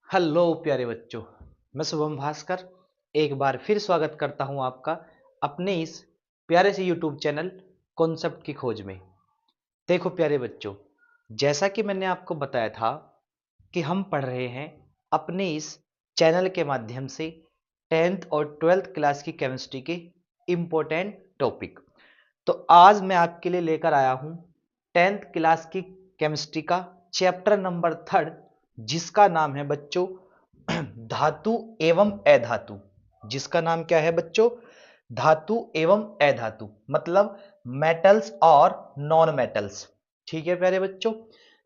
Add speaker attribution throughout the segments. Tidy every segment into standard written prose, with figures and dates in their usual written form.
Speaker 1: Hello प्यारे बच्चों। मैं शुभम भास्कर एक बार फिर स्वागत करता हूं आपका अपने इस प्यारे से यूट्यूब चैनल कॉन्सेप्ट की खोज में। देखो प्यारे बच्चों, जैसा कि मैंने आपको बताया था कि हम पढ़ रहे हैं अपने इस चैनल के माध्यम से 10th और 12th क्लास की केमिस्ट्री के इम्पोर्टेंट टॉपिक। तो आज मैं आपके लिए लेकर आया हूं 10th क्लास की केमिस्ट्री का चैप्टर नंबर 3, जिसका नाम है बच्चों धातु एवं अधातु। जिसका नाम क्या है बच्चों? धातु एवं अधातु, मतलब मेटल्स और नॉन मेटल्स। ठीक है प्यारे बच्चों,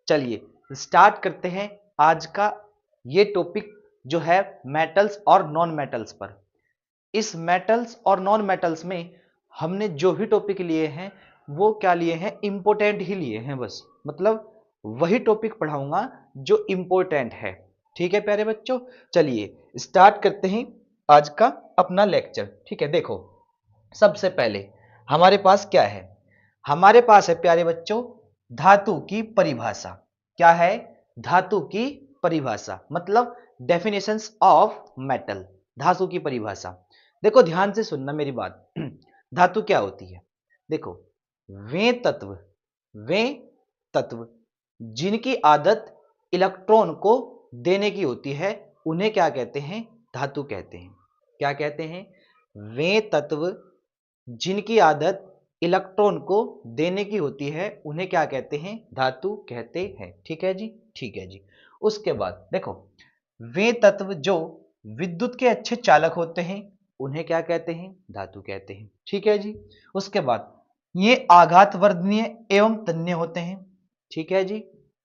Speaker 1: चलिए स्टार्ट करते हैं आज का ये टॉपिक जो है मेटल्स और नॉन मेटल्स पर। इस मेटल्स और नॉन मेटल्स में हमने जो भी टॉपिक लिए हैं वो क्या लिए हैं? इंपॉर्टेंट ही लिए हैं बस, मतलब वही टॉपिक पढ़ाऊंगा जो इंपॉर्टेंट है। ठीक है प्यारे बच्चों, चलिए स्टार्ट करते हैं आज का अपना लेक्चर। ठीक है, देखो सबसे पहले हमारे पास क्या है? हमारे पास है प्यारे बच्चों धातु की परिभाषा। क्या है? धातु की परिभाषा, मतलब डेफिनेशंस ऑफ मेटल। धातु की परिभाषा, देखो ध्यान से सुनना मेरी बात। धातु क्या होती है? देखो, वे तत्व, वे तत्व जिनकी आदत इलेक्ट्रॉन को देने की होती है उन्हें क्या कहते हैं? धातु कहते हैं। क्या कहते हैं? वे तत्व जिनकी आदत इलेक्ट्रॉन को देने की होती है उन्हें क्या कहते हैं? धातु कहते हैं। ठीक है जी, ठीक है जी। उसके बाद देखो, वे तत्व जो विद्युत के अच्छे चालक होते हैं उन्हें क्या कहते हैं? धातु कहते हैं। ठीक है जी। उसके बाद ये आघात वर्धनीय एवं तन्य होते हैं। ठीक है जी,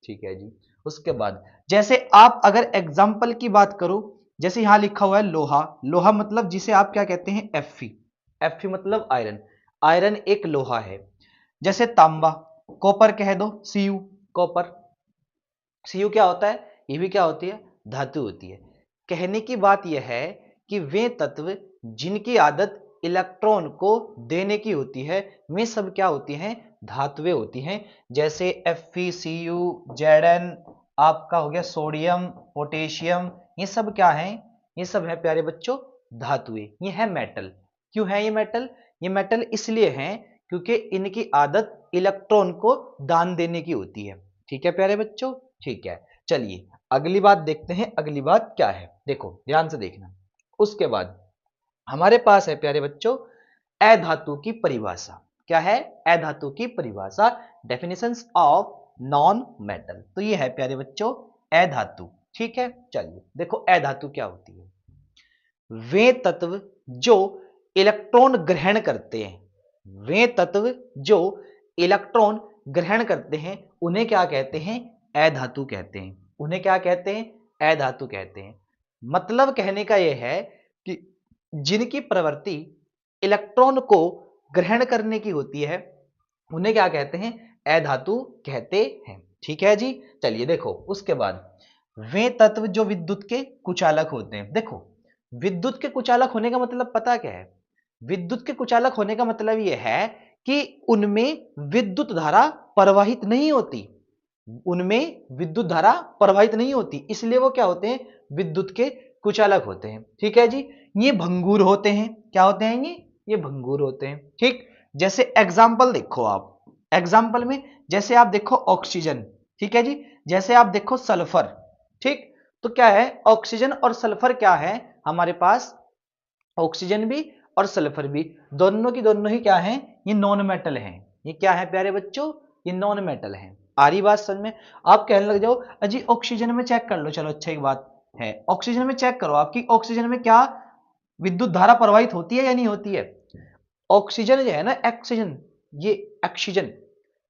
Speaker 1: ठीक है जी। उसके बाद जैसे आप अगर एग्जाम्पल की बात करो, जैसे यहां लिखा हुआ है लोहा। लोहा मतलब जिसे आप क्या कहते हैं? एफी। एफी मतलब आयरन। आयरन एक लोहा है। जैसे तांबा, कॉपर कह दो, सीयू, कॉपर। सीयू क्या होता है? ये भी क्या होती है? धातु होती है। कहने की बात यह है कि वे तत्व जिनकी आदत इलेक्ट्रॉन को देने की होती है वे सब क्या होती हैं? धातुएं होती हैं। जैसे FeCu, Zn, आपका हो गया सोडियम, पोटेशियम, ये सब क्या है? ये सब है प्यारे बच्चों धातुएं। ये है मेटल। क्यों है ये मेटल? ये मेटल इसलिए है क्योंकि इनकी आदत इलेक्ट्रॉन को दान देने की होती है। ठीक है प्यारे बच्चों, ठीक है। चलिए अगली बात देखते हैं, अगली बात क्या है? देखो ध्यान से देखना। उसके बाद हमारे पास है प्यारे बच्चों अधातु की परिभाषा। क्या है? अधातु की परिभाषा, डेफिनेशंस ऑफ नॉन मेटल। तो ये है प्यारे बच्चों अधातु। ठीक है, चलिए देखो अधातु क्या होती है। वे तत्व जो इलेक्ट्रॉन ग्रहण करते हैं, वे तत्व जो इलेक्ट्रॉन ग्रहण करते हैं उन्हें क्या कहते हैं? अधातु कहते हैं। उन्हें क्या कहते हैं? अधातु कहते हैं। मतलब कहने का यह है कि जिनकी प्रवृत्ति इलेक्ट्रॉन को ग्रहण करने की होती है उन्हें क्या कहते हैं? अधातु कहते हैं। ठीक है जी, चलिए देखो उसके बाद वे तत्व जो विद्युत के कुचालक होते हैं। देखो विद्युत के कुचालक होने का मतलब पता क्या है? विद्युत के कुचालक होने का मतलब यह है कि उनमें विद्युत धारा प्रवाहित नहीं होती। उनमें विद्युत धारा प्रवाहित नहीं होती, इसलिए वो क्या होते हैं? विद्युत के कुचालक होते हैं। ठीक है जी। ये भंगुर होते हैं। क्या होते हैं ये भंगुर होते हैं। ठीक, जैसे एग्जाम्पल देखो आप, एग्जाम्पल में जैसे आप देखो ऑक्सीजन। ठीक है जी, जैसे आप देखो सल्फर। ठीक, तो क्या है? ऑक्सीजन और सल्फर क्या है हमारे पास? ऑक्सीजन भी और सल्फर भी दोनों की दोनों ही क्या है? ये नॉन मेटल हैं। ये क्या है प्यारे बच्चों? ये नॉन मेटल हैं। आ रही बात समझ में? आप कहने लग जाओ अजी ऑक्सीजन में चेक कर लो। चलो अच्छा एक बात है, ऑक्सीजन में चेक करो आपकी ऑक्सीजन में क्या विद्युत धारा प्रवाहित होती है या नहीं होती है? ऑक्सीजन जो है ना, ऑक्सीजन, ये ऑक्सीजन,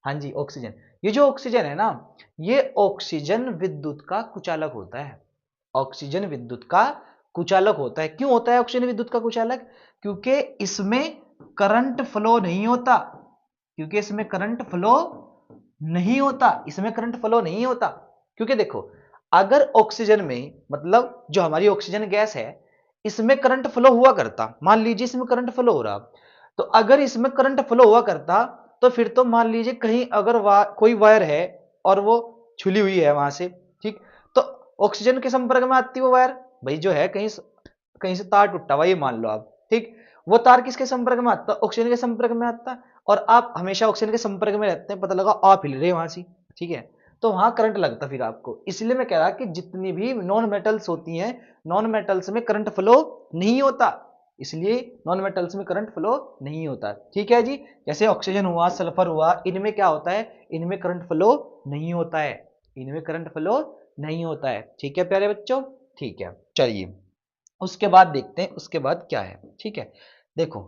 Speaker 1: हाँ जी ऑक्सीजन, ये जो ऑक्सीजन है ना, ये ऑक्सीजन विद्युत का कुचालक होता है। ऑक्सीजन विद्युत का कुचालक होता है। क्यों होता है ऑक्सीजन विद्युत का कुचालक? क्योंकि इसमें करंट फ्लो नहीं होता। क्योंकि इसमें करंट फ्लो नहीं होता, इसमें करंट फ्लो नहीं होता। क्योंकि देखो अगर ऑक्सीजन में, मतलब जो हमारी ऑक्सीजन गैस है, इसमें करंट फ्लो हुआ करता, मान लीजिए इसमें करंट फ्लो हो रहा, तो अगर इसमें करंट फ्लो हुआ करता तो फिर तो मान लीजिए कहीं अगर कोई वायर है और वो छुली हुई है वहां से, ठीक, तो ऑक्सीजन के संपर्क में आती है वो वायर, भाई जो है कहीं से तार टूटा हुआ ये मान लो आप, ठीक, वो तार किसके संपर्क में आता है, ऑक्सीजन के संपर्क में आता है, और आप हमेशा ऑक्सीजन के संपर्क में रहते हैं, पता लगा आप हिल रहे हैं वहां से, ठीक है, तो वहां करंट लगता फिर आपको। इसलिए मैं कह रहा कि जितनी भी नॉन मेटल्स होती हैं, नॉन मेटल्स में करंट फ्लो नहीं होता, इसलिए नॉन मेटल्स में करंट फ्लो नहीं होता, ठीक है जी। जैसे ऑक्सीजन हुआ, सल्फर हुआ, इनमें क्या होता है, इनमें करंट फ्लो नहीं होता है, इनमें करंट फ्लो नहीं होता है, ठीक है प्यारे बच्चों, ठीक है। चलिए उसके बाद देखते हैं उसके बाद क्या है, ठीक है। देखो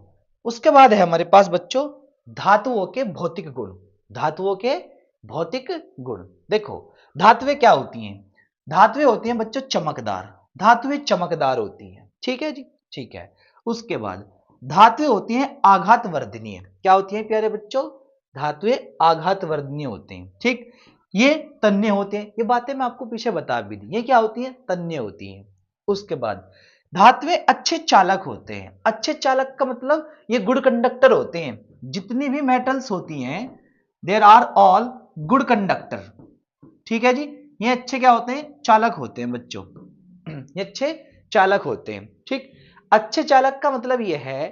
Speaker 1: उसके बाद है हमारे पास बच्चों धातुओं के भौतिक गुण, धातुओं के भौतिक गुण। देखो धातुएं क्या होती हैं, धातुएं होती हैं बच्चों चमकदार, धातुएं चमकदार होती हैं, ठीक है जी, ठीक है। उसके बाद धातुएं होती हैं आघात वर्धनीय, क्या होती हैं प्यारे बच्चों, धातुएं आघात वर्धनीय होते हैं, ठीक। ये तन्य होते हैं, ये बातें मैं आपको पीछे बता भी दी, ये क्या होती हैं, तन्य होती हैं। उसके बाद धातुएं अच्छे चालक होते हैं, अच्छे चालक का मतलब ये गुड कंडक्टर होते हैं, जितनी भी मेटल्स होती हैं there are all good conductor, ठीक है जी। ये अच्छे क्या होते हैं, चालक होते हैं बच्चों, ये अच्छे चालक होते हैं, ठीक। अच्छे चालक का मतलब यह है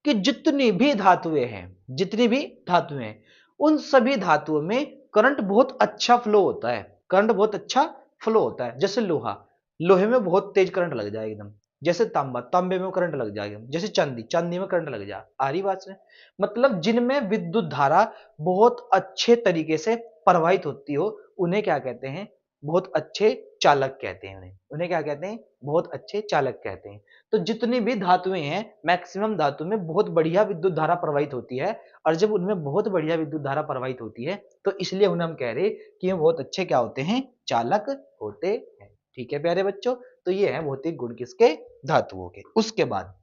Speaker 1: कि जितनी भी धातुएं हैं, जितनी भी धातुएं हैं, उन सभी धातुओं में करंट बहुत अच्छा फ्लो होता है, करंट बहुत अच्छा फ्लो होता है। जैसे लोहा, लोहे में बहुत तेज करंट लग जाए एकदम, जैसे तांबा, तांबे में करंट लग जाएगा, जैसे चांदी, चांदी में करंट लग जाए, आ रही बात से, मतलब जिनमें विद्युत धारा बहुत अच्छे तरीके से प्रवाहित होती हो, उन्हें क्या कहते हैं, बहुत अच्छे चालक कहते हैं, उन्हें उन्हें क्या कहते हैं, बहुत अच्छे चालक कहते हैं। तो जितनी भी धातुएं हैं, मैक्सिमम धातु में बहुत बढ़िया विद्युत धारा प्रवाहित होती है, और जब उनमें बहुत बढ़िया विद्युत धारा प्रवाहित होती है तो इसलिए उन्हें हम कह रहे कि ये बहुत अच्छे क्या होते हैं, चालक होते हैं, ठीक है प्यारे बच्चों। तो ये है भौतिक गुण किसके, धातुओं के। उसके बाद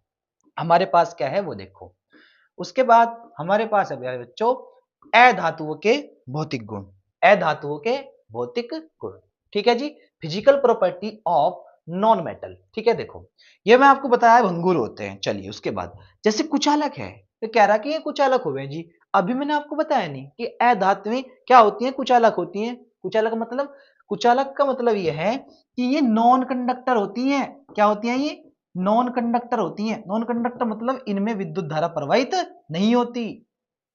Speaker 1: हमारे पास क्या है वो देखो, उसके बाद हमारे पास है प्यारे बच्चों अधातुओं के भौतिक गुण, अधातुओं के भौतिक गुण, ठीक है जी। Physical property of non metal, ठीक है। देखो ये मैं आपको बताया भंगुर होते हैं, चलिए उसके बाद जैसे कुचालक है, तो कह रहा कि ये कुचालक हो गए जी, अभी मैंने आपको बताया नहीं कि अधातुएं क्या होती हैं, कुचालक होती हैं। कुचालक मतलब, कुचालक का मतलब यह है कि ये नॉन कंडक्टर होती हैं, क्या होती हैं, ये नॉन कंडक्टर होती हैं। नॉन कंडक्टर मतलब इनमें विद्युत धारा प्रवाहित नहीं होती,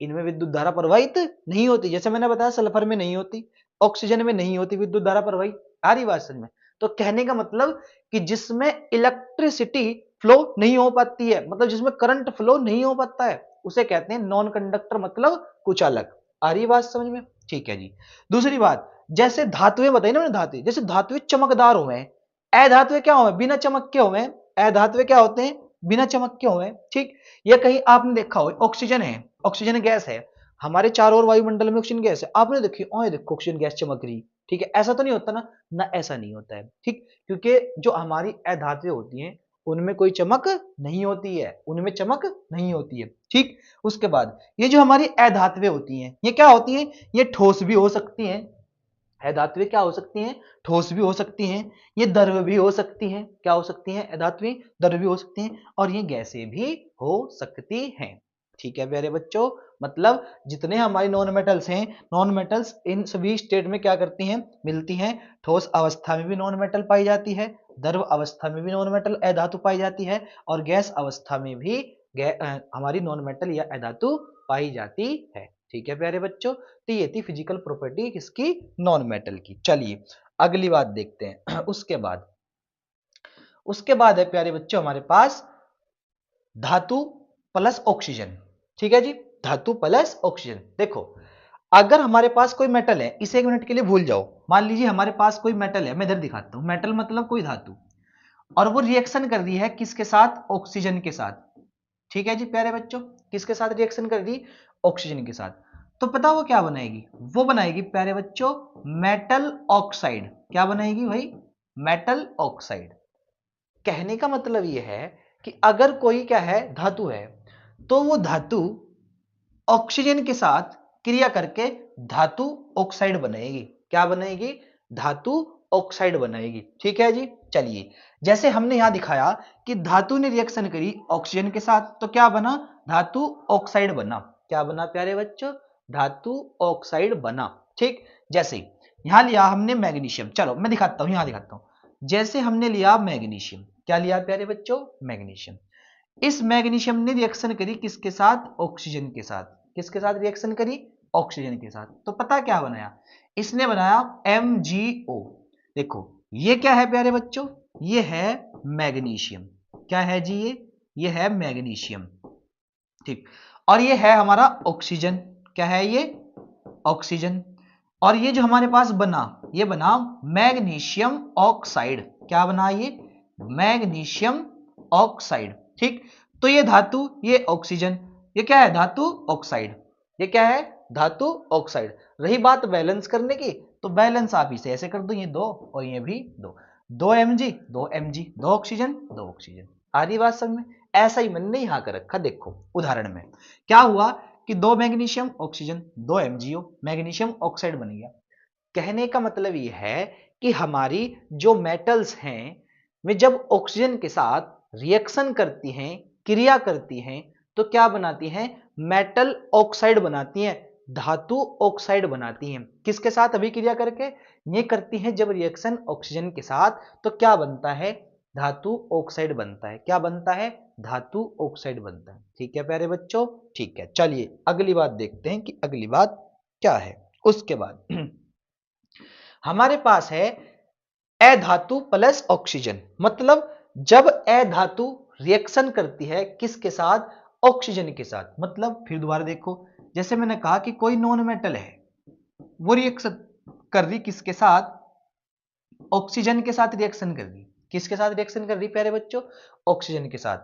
Speaker 1: इनमें विद्युत धारा प्रवाहित नहीं होती, जैसे मैंने बताया सल्फर में नहीं होती, ऑक्सीजन में नहीं होती विद्युत धारा प्रवाहित, आ रही बात समझ में। तो कहने का मतलब कि जिसमें इलेक्ट्रिसिटी फ्लो नहीं हो पाती है, मतलब जिसमें करंट फ्लो नहीं हो पाता है, उसे कहते हैं नॉन कंडक्टर, मतलब कुचालक। आ रही बात समझ में, ठीक है जी। दूसरी बात, जैसे धातुएं बताई ना मैंने, धातुएं जैसे धातुएं चमकदार हुए, अधातुएं क्या हुए, बिना चमक के हुए, अधातुएं क्या होते हैं, बिना चमक के हुए, ठीक। ये कहीं आपने देखा हो, ऑक्सीजन है, ऑक्सीजन गैस है, हमारे चारों ओर वायुमंडल में ऑक्सीजन गैस है, आपने देखी ओए देखो ऑक्सीजन गैस चमक रही, ठीक है, ऐसा तो नहीं होता ना, ना ऐसा नहीं होता है, ठीक। क्योंकि जो हमारी अधातुएं होती हैं उनमें कोई चमक नहीं होती है, उनमें चमक नहीं होती है, ठीक। उसके बाद ये जो हमारी अधातुएं होती हैं, ये क्या होती हैं, ये ठोस भी हो सकती हैं, धातुएं क्या हो सकती हैं, ठोस भी हो सकती हैं, ये द्रव भी हो सकती हैं, क्या हो सकती हैं, धातुएं द्रव भी हो सकती हैं, और ये गैसें भी हो सकती हैं, ठीक है प्यारे बच्चों। मतलब जितने हमारी नॉन मेटल्स हैं, नॉन मेटल्स इन सभी स्टेट में क्या करती हैं, मिलती हैं। ठोस अवस्था में भी नॉन मेटल पाई जाती है, द्रव अवस्था में भी नॉन मेटल अधातु पाई जाती है, और गैस अवस्था में भी हमारी नॉन मेटल या अधातु पाई जाती है, ठीक है प्यारे बच्चों। तो ये थी फिजिकल प्रॉपर्टी किसकी, नॉन मेटल की। चलिए अगली बात देखते हैं उसके बाद है प्यारे बच्चों हमारे पास धातु प्लस ऑक्सीजन, ठीक है जी, धातु प्लस ऑक्सीजन। देखो अगर हमारे पास कोई मेटल है, इसे एक मिनट के लिए भूल जाओ, मान लीजिए हमारे पास कोई मेटल है, मैं इधर दिखाता हूं, मेटल मतलब कोई धातु, और वो रिएक्शन कर रही है किसके साथ, ऑक्सीजन के साथ, ठीक है जी प्यारे बच्चों, किसके साथ रिएक्शन कर दी, ऑक्सीजन के साथ। तो पता वो क्या बनाएगी, वो बनाएगी प्यारे बच्चों मेटल ऑक्साइड, क्या बनाएगी भाई, मेटल ऑक्साइड। कहने का मतलब यह है कि अगर कोई क्या है, धातु है, तो वो धातु ऑक्सीजन के साथ क्रिया करके धातु ऑक्साइड बनाएगी, क्या बनाएगी, धातु ऑक्साइड बनाएगी, ठीक है जी। चलिए जैसे हमने यहां दिखाया कि धातु ने रिएक्शन करी ऑक्सीजन के साथ, तो क्या बना, धातु ऑक्साइड बना, क्या बना प्यारे बच्चों, धातु ऑक्साइड बना, ठीक। जैसे यहां लिया हमने मैग्नीशियम, चलो मैं दिखाता हूं, यहां दिखाता हूं, जैसे हमने लिया मैग्नीशियम, क्या लिया प्यारे बच्चों, मैग्नीशियम। इस मैग्नीशियम ने रिएक्शन करी किसके साथ, ऑक्सीजन के साथ। किसके साथ रिएक्शन करी, ऑक्सीजन के साथ। तो पता क्या बनाया, इसने बनाया MgO। देखो ये क्या है प्यारे बच्चों, ये है मैग्नीशियम। क्या है जी, ये है मैग्नीशियम, ठीक। और ये है हमारा ऑक्सीजन। क्या है ये, ऑक्सीजन। और ये जो हमारे पास बना, ये बना मैग्नीशियम ऑक्साइड। क्या बना ये, मैग्नीशियम ऑक्साइड, ठीक। तो ये धातु, ये ऑक्सीजन, ये क्या है, धातु ऑक्साइड। ये क्या है, धातु ऑक्साइड। रही बात बैलेंस करने की, तो बैलेंस आप इसे ऐसे कर दो, ये 2 और ये भी 2, 2 Mg 2 Mg, 2 ऑक्सीजन 2 ऑक्सीजन। आ रही बात समझ में। ऐसा ही मैंने यहाँ कर रखा, देखो उदाहरण में क्या हुआ कि 2 magnesium oxygen 2 MgO, magnesium oxide बन गया। कहने का मतलब यह है कि हमारी जो मेटल्स हैं वे जब ऑक्सीजन के साथ रिएक्शन करती हैं, क्रिया करती हैं, तो क्या बनाती हैं, मेटल ऑक्साइड बनाती हैं, धातु ऑक्साइड बनाती हैं। किसके साथ अभिक्रिया करके, ये करती हैं जब रिएक्शन ऑक्सीजन के साथ, तो क्या बनता है, धातु ऑक्साइड बनता है। क्या बनता है, धातु ऑक्साइड बनता है। ठीक है प्यारे बच्चों, ठीक है। चलिए अगली बात देखते हैं कि अगली बात क्या है। उसके बाद हमारे पास है अधातु प्लस ऑक्सीजन। मतलब जब अधातु रिएक्शन करती है किसके साथ, ऑक्सीजन के साथ। मतलब फिर दोबारा देखो, जैसे मैंने कहा कि कोई नॉन मेटल है, वो रिएक्शन कर रही किसके साथ, ऑक्सीजन के साथ रिएक्शन कर रही। किसके साथ रिएक्शन कर रही प्यारे बच्चों, ऑक्सीजन के साथ।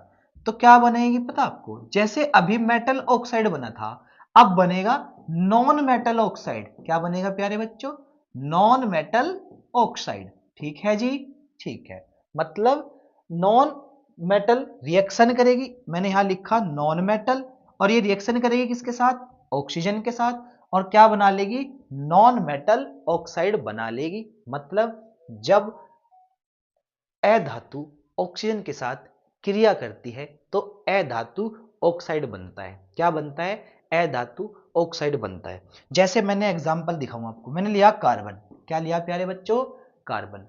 Speaker 1: तो क्या बनेगी पता आपको, जैसे अभी मेटल ऑक्साइड बना था, अब बनेगा नॉन मेटल ऑक्साइड। क्या बनेगा प्यारे बच्चों, नॉन मेटल ऑक्साइड। ठीक है जी, ठीक है। मतलब नॉन मेटल रिएक्शन करेगी, मैंने यहां लिखा नॉन मेटल, और ये रिएक्शन करेगी किसके साथ, ऑक्सीजन के साथ, और क्या बना लेगी, नॉन मेटल ऑक्साइड बना लेगी। मतलब जब अधातु ऑक्सीजन के साथ क्रिया करती है तो अधातु ऑक्साइड बनता है। क्या बनता है, अधातु ऑक्साइड बनता है। जैसे मैंने एग्जांपल दिखाऊं आपको, मैंने लिया कार्बन। क्या लिया प्यारे बच्चों, कार्बन।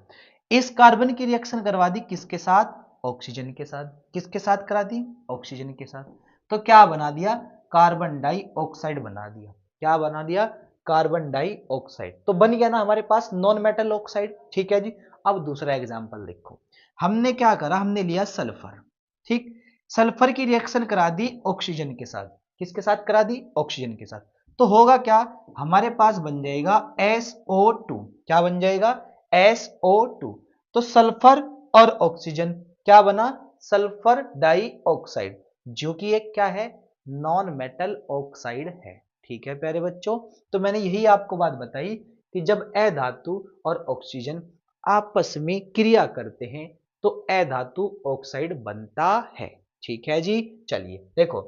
Speaker 1: इस कार्बन की रिएक्शन करवा दी किसके साथ, ऑक्सीजन के साथ। किसके साथ करा दी, ऑक्सीजन के साथ। तो क्या बना दिया, कार्बन डाइऑक्साइड बना दिया। क्या बना दिया, कार्बन डाइऑक्साइड। तो बन गया ना हमारे पास नॉन मेटल ऑक्साइड। ठीक है जी। अब दूसरा एग्जांपल देखो, हमने क्या करा, हमने लिया सल्फर, ठीक। सल्फर की रिएक्शन करा दी ऑक्सीजन के साथ। किसके साथ करा दी, ऑक्सीजन के साथ। तो होगा क्या, हमारे पास बन जाएगा SO2। क्या बन जाएगा, SO2। तो सल्फर और ऑक्सीजन क्या बना, सल्फर डाइऑक्साइड, जो कि एक क्या है, नॉन मेटल ऑक्साइड है। ठीक है प्यारे बच्चों। तो मैंने यही आपको बात बताई कि जब अधातु और ऑक्सीजन आपस में क्रिया करते हैं तो अधातु ऑक्साइड बनता है। ठीक है जी। चलिए देखो,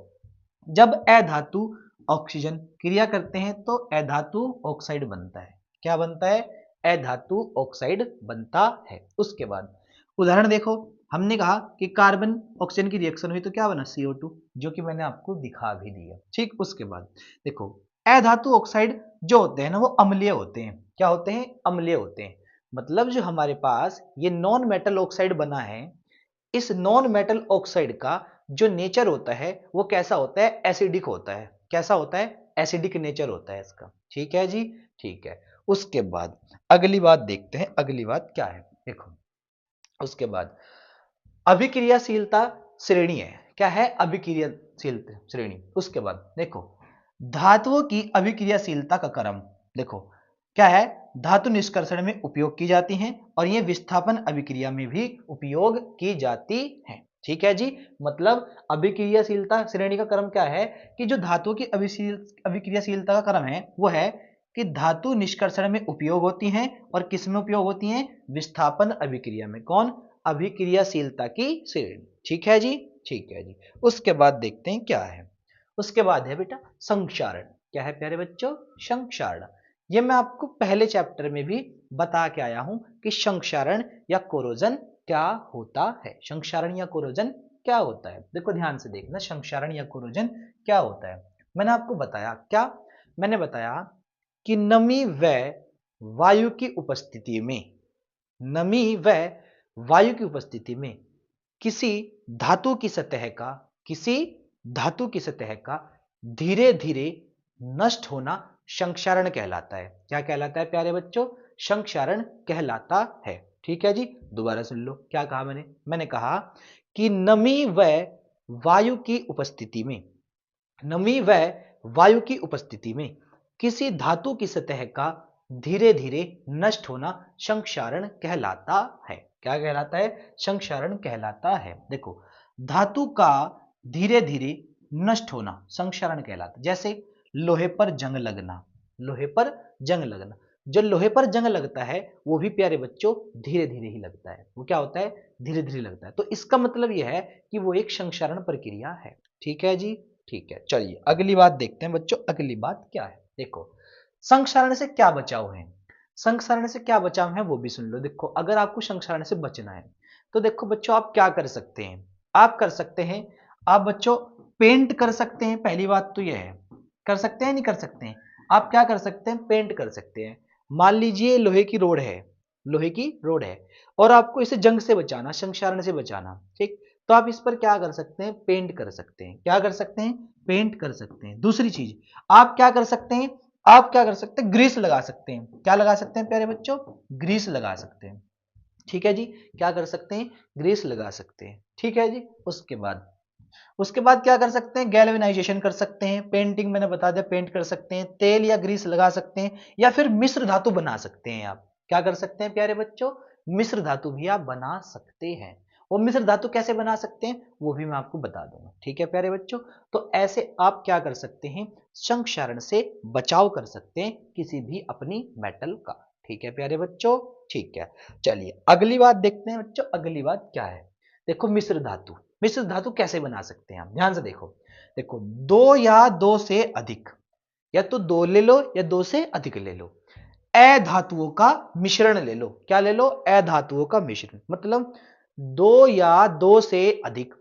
Speaker 1: जब अधातु ऑक्सीजन क्रिया करते हैं तो अधातु ऑक्साइड बनता है। क्या बनता है, अधातु ऑक्साइड बनता है। उसके बाद उदाहरण देखो, हमने कहा कि कार्बन ऑक्सीजन की रिएक्शन हुई तो क्या बना, CO2, जो कि मैंने आपको दिखा भी दिया। ठीक। उसके बाद देखो, अधातु ऑक्साइड जो होते हैं ना, वो अम्लीय होते हैं। क्या होते हैं, अम्लीय होते हैं। मतलब जो हमारे पास ये नॉन मेटल ऑक्साइड बना है, इस नॉन मेटल ऑक्साइड का जो नेचर होता है वो कैसा होता है, एसिडिक होता है। कैसा होता है, एसिडिक नेचर होता है इसका। ठीक है जी, ठीक है। उसके बाद अगली बात देखते हैं, अगली बात क्या है देखो। उसके बाद अभिक्रियाशीलता श्रेणी है। क्या है, अभिक्रियाशील श्रेणी। उसके बाद देखो, धातुओं की अभिक्रियाशीलता का क्रम। देखो क्या है, धातु निष्कर्षण में उपयोग की जाती हैं और ये विस्थापन अभिक्रिया में भी उपयोग की जाती हैं। ठीक है जी। मतलब अभिक्रियाशीलता श्रेणी का क्रम क्या है कि जो धातुओं की अभिक्रियाशीलता का क्रम है वो है कि धातु निष्कर्षण में उपयोग होती हैं और किस में उपयोग होती हैं, विस्थापन अभिक्रिया में। कौन, अभिक्रियाशीलता की श्रेणी। ठीक है जी, ठीक है जी। उसके बाद देखते हैं क्या है। उसके बाद है बेटा संक्षारण। क्या है प्यारे बच्चों, संक्षारण। ये मैं आपको पहले चैप्टर में भी बता के आया हूं कि संक्षारण या कोरोजन क्या होता है। संक्षारण या कोरोजन क्या होता है, देखो ध्यान से देखना, संक्षारण या कोरोजन क्या होता है। मैंने आपको बताया क्या, मैंने बताया कि नमी व वायु की उपस्थिति में, नमी व वायु की उपस्थिति में किसी धातु की सतह का किसी धातु की सतह का धीरे धीरे नष्ट होना संक्षारण कहलाता है। क्या कहलाता है प्यारे बच्चों? संक्षारण कहलाता है। ठीक है जी, दोबारा सुन लो क्या कहा मैंने कहा कि नमी व वायु की उपस्थिति में नमी व वायु की उपस्थिति में किसी धातु की सतह का धीरे धीरे नष्ट होना संक्षारण कहलाता है। क्या कहलाता है? संक्षारण कहलाता है। देखो, धातु का धीरे धीरे नष्ट होना संक्षारण कहलाता है। जैसे लोहे पर जंग लगना, लोहे पर जंग लगना, जो लोहे पर जंग लगता है वो भी प्यारे बच्चों धीरे धीरे ही लगता है। वो क्या होता है? धीरे धीरे लगता है। तो इसका मतलब यह है कि वो एक संक्षारण प्रक्रिया है। ठीक है जी, ठीक है। चलिए अगली बात देखते हैं बच्चों। अगली बात क्या है? देखो, संक्षारण से क्या बचाव है? संक्षारण से क्या बचाव है वो भी सुन लो। देखो, अगर आपको संक्षारण से बचना है तो देखो बच्चों, आप क्या कर सकते हैं? आप कर सकते हैं, आप बच्चों पेंट कर सकते हैं। पहली बात तो यह है, कर सकते हैं नहीं कर सकते हैं? आप क्या कर सकते हैं? पेंट कर सकते हैं। मान लीजिए लोहे की रोड है, लोहे की रोड है और आपको इसे जंग से बचाना, संक्षारण से बचाना, ठीक? तो आप इस पर क्या कर सकते हैं? पेंट कर सकते हैं। क्या कर सकते हैं? पेंट कर सकते हैं। दूसरी चीज आप क्या कर सकते हैं? आप क्या कर सकते हैं? ग्रीस लगा सकते हैं। क्या लगा सकते हैं प्यारे बच्चों? ग्रीस लगा सकते हैं। ठीक है जी, क्या कर सकते हैं? ग्रीस लगा सकते हैं। ठीक है जी, उसके बाद क्या कर सकते हैं? गैल्वेनाइजेशन कर सकते हैं। पेंटिंग मैंने बता दिया, पेंट कर सकते हैं। तेल या ग्रीस लगा सकते हैं या फिर मिश्र धातु बना सकते हैं। आप क्या कर सकते हैं प्यारे बच्चों? मिश्र धातु भी आप बना सकते हैं। वो मिश्र धातु कैसे बना सकते हैं वो भी मैं आपको बता दूंगा। ठीक है प्यारे बच्चों, तो ऐसे आप क्या कर सकते हैं? संक्षारण से बचाव कर सकते हैं किसी भी अपनी मेटल का। ठीक है प्यारे बच्चों, ठीक है। चलिए अगली बात देखते हैं बच्चों। अगली बात क्या है? देखो, मिश्र धातु। मिश्र धातु कैसे बना सकते हैं? आप ध्यान से देखो। देखो, दो या दो से अधिक, या तो दो ले लो या दो से अधिक ले लो, अधातुओं का मिश्रण ले लो। क्या ले लो? अधातुओं का मिश्रण। मतलब दो या दो से अधिक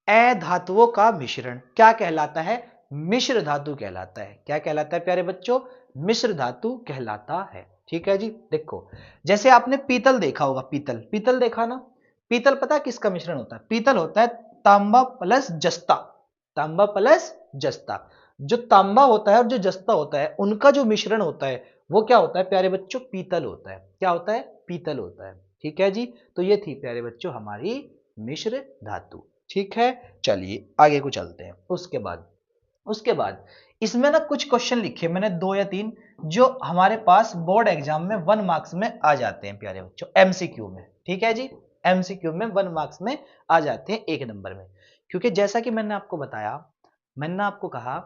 Speaker 1: अधातुओं का मिश्रण क्या कहलाता है? मिश्र धातु कहलाता है। क्या कहलाता है प्यारे बच्चों? मिश्र धातु कहलाता है। ठीक है जी। देखो, जैसे आपने पीतल देखा होगा, पीतल, पीतल देखा ना? पीतल पता है किसका मिश्रण होता है? पीतल होता है तांबा प्लस जस्ता। तांबा प्लस जस्ता। जो तांबा होता है और जो जस्ता होता है उनका जो मिश्रण होता है वो क्या होता है प्यारे बच्चों? पीतल होता है। क्या होता है? पीतल होता है। ठीक है जी, तो ये थी प्यारे बच्चों हमारी मिश्र धातु। ठीक है, चलिए आगे को चलते हैं। उसके बाद इसमें ना कुछ क्वेश्चन लिखे मैंने, दो या तीन, जो हमारे पास बोर्ड एग्जाम में 1 मार्क्स में आ जाते हैं प्यारे बच्चों, एमसीक्यू में। ठीक है जी, एमसीक्यू में 1 मार्क्स में आ जाते हैं, 1 नंबर में। क्योंकि जैसा कि मैंने आपको बताया, मैंने आपको कहा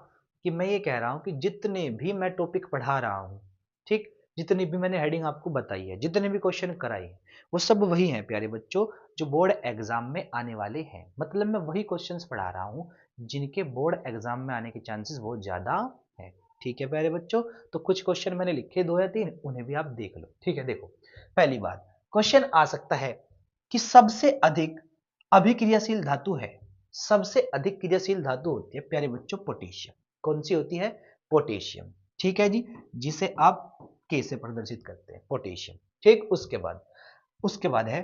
Speaker 1: कि मैं ये कह रहा हूं कि जितने भी मैं टॉपिक पढ़ा रहा हूं, ठीक, जितनी भी मैंने हेडिंग आपको बताई है, जितने भी क्वेश्चन कराए हैं, वो सब वही हैं प्यारे बच्चों जो बोर्ड एग्जाम में आने वाले हैं। मतलब मैं वही क्वेश्चंस पढ़ा रहा हूं जिनके बोर्ड एग्जाम में आने के चांसेस बहुत ज्यादा है। ठीक है प्यारे बच्चों, तो कुछ क्वेश्चन मैंने लिखे 2 या 3, उन्हें भी आप देख लो। ठीक है, देखो, पहली बात, क्वेश्चन आ सकता है कि सबसे अधिक अभिक्रियाशील धातु है। सबसे अधिक क्रियाशील धातु होती है प्यारे बच्चों पोटेशियम। कौन सी होती है? पोटेशियम। ठीक है जी, जिसे आप के से प्रदर्शित करते हैं, पोटेशियम। ठीक, उसके बाद है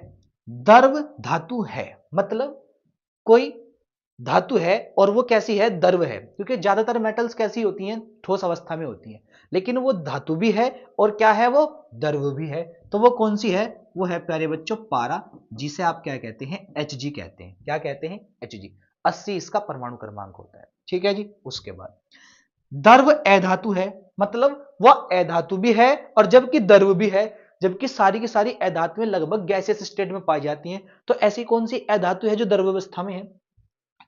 Speaker 1: द्रव धातु है। मतलब कोई धातु है और वो कैसी है? द्रव है। क्योंकि ज्यादातर मेटल्स कैसी होती हैं? ठोस अवस्था में होती हैं, लेकिन वो धातु भी है और क्या है? वो द्रव भी है। तो वो कौन सी है? वो है प्यारे बच्चों पारा, जिसे आप क्या कहते हैं? Hg कहते हैं। क्या कहते हैं? Hg। 80 इसका परमाणु क्रमांक होता है। ठीक है जी। उसके बाद द्रव अधातु है। मतलब वह अधातु भी है और जबकि द्रव भी है, जबकि सारी की सारी अधातुएं लगभग गैसियस स्टेट में पाई जाती हैं। तो ऐसी कौन सी अधातु है जो द्रव अवस्था में है?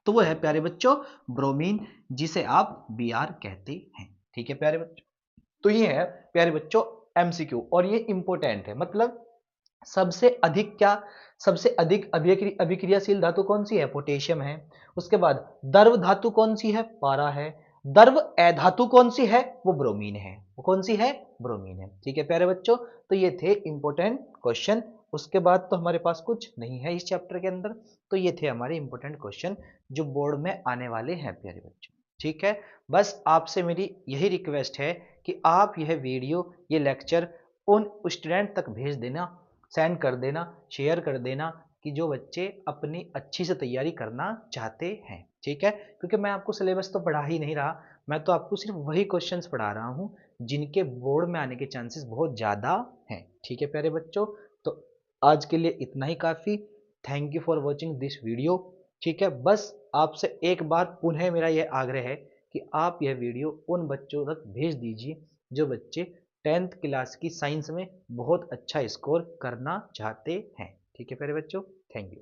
Speaker 1: तो वो है प्यारे बच्चों ब्रोमीन, जिसे आप Br कहते हैं। ठीक है प्यारे बच्चों, तो ये है प्यारे बच्चों एमसीक्यू, और ये इंपॉर्टेंट है। मतलब सबसे अधिक क्या? सबसे अधिक अभिक्रियाशील धातु कौन सी है? पोटेशियम है। उसके बाद द्रव धातु कौन सी है? पारा है। द्रव अधातु कौन सी है? वो ब्रोमीन है। वो कौन सी है? ब्रोमीन है। ठीक है प्यारे बच्चों, तो ये थे इंपॉर्टेंट क्वेश्चन। उसके बाद तो हमारे पास कुछ नहीं है इस चैप्टर के अंदर। तो ये थे हमारे इंपॉर्टेंट क्वेश्चन जो बोर्ड में आने वाले हैं प्यारे बच्चों। ठीक है, बस आपसे मेरी यही रिक्वेस्ट है कि आप यह वीडियो, ये लेक्चर उन स्टूडेंट तक भेज देना सेंड कर देना, शेयर कर देना कि जो बच्चे अपनी अच्छी से तैयारी करना चाहते हैं, ठीक है। क्योंकि मैं आपको सिलेबस तो पढ़ा ही नहीं रहा, मैं तो आपको सिर्फ वही क्वेश्चंस पढ़ा रहा हूँ जिनके बोर्ड में आने के चांसेस बहुत ज़्यादा हैं, ठीक है प्यारे बच्चों। तो आज के लिए इतना ही काफ़ी। Thank you for watching this video, ठीक है। बस आपसे एक बार पुनः मेरा यह आग्रह है कि आप यह वीडियो उन बच्चों तक भेज दीजिए जो बच्चे 10th क्लास की साइंस में बहुत अच्छा स्कोर करना चाहते हैं, ठीक है प्यारे बच्चों। Thank you.